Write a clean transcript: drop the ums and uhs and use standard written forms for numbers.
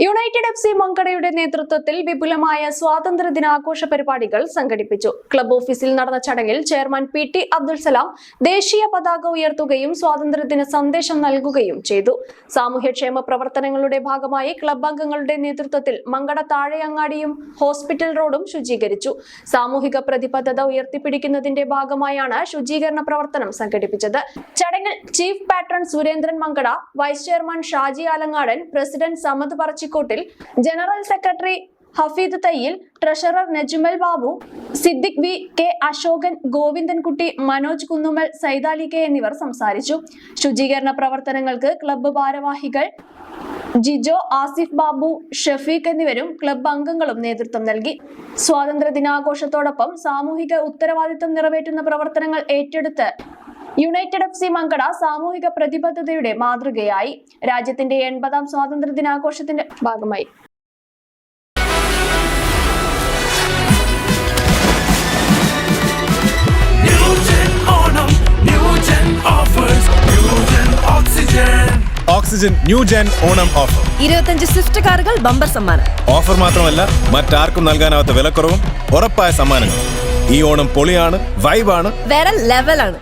United F C മങ്കടയുടെ നേതൃത്വത്തിൽ വിപുലമായ സ്വാതന്ത്ര്യ ദിനാഘോഷ പരിപാടികൾ സംഘടിപ്പിച്ചു. ക്ലബ് ഓഫീസിൽ നടന്ന ചടങ്ങിൽ ചെയർമാൻ PT അബ്ദുൽ സലാം ദേശീയ പതാക ഉയർത്തുകയും സ്വാതന്ത്ര്യദിന സന്ദേശം നൽകുകയും ചെയ്തു. സാമൂഹ്യക്ഷേമ പ്രവർത്തനങ്ങളുടെ ഭാഗമായി ക്ലബ് അംഗങ്ങളുടെ നേതൃത്വത്തിൽ മങ്കട താഴെയങ്ങാടിയും ഹോസ്പിറ്റൽ റോഡും ശുചീകരിച്ചു. സാമൂഹിക പ്രതിബദ്ധത ഉയർത്തിപ്പിടിക്കുന്നതിന്റെ ഭാഗമായാണ് ശുചീകരണ പ്രവർത്തനം സംഘടിപ്പിച്ചത്. ചടങ്ങിൽ chief patron Surendran Mankada, vice chairman Shaji Alangadan, president Samad Parachikottil, general secretary Hafeed Thayyil, treasurer Najmal Babu, Siddique V, K Ashokan, Govindankutty, Manoj Kunnumal, Saidali K എന്നിവർ സംസാരിച്ചു. ശുചീകരണ പ്രവർത്തനങ്ങൾക്ക് ക്ലബ്ബ് ഭാരവാഹികൾ ജിജോ, ആസിഫ് ബാബു, ഷഫീഖ് എന്നിവരും ക്ലബ്ബ് അംഗങ്ങളും നേതൃത്വം നൽകി. സ്വാതന്ത്ര്യ ദിനാഘോഷത്തോടൊപ്പം സാമൂഹിക ഉത്തരവാദിത്തം നിറവേറ്റുന്ന പ്രവർത്തനങ്ങൾ ഏറ്റെടുത്ത് യുണൈറ്റഡ് എഫ് സി മങ്കട സാമൂഹിക പ്രതിബദ്ധതയുടെ മാതൃകയായി. രാജ്യത്തിന്റെ 80ാം സ്വാതന്ത്ര്യ ദിനാഘോഷത്തിന്റെ ഭാഗമായി Oxygen new gen Onam offer. 25 Swift കാറുകൾ ബമ്പർ സമ്മാനം. ഓഫർ മാത്രമല്ല, മറ്റാർക്കും നൽകാനാവാത്ത വിലക്കുറവും ഉറപ്പായ സമ്മാനങ്ങൾ. ഈ ഓണം പൊളിയാണ്, വൈബാണ്, വേറെ ലെവലാണ്.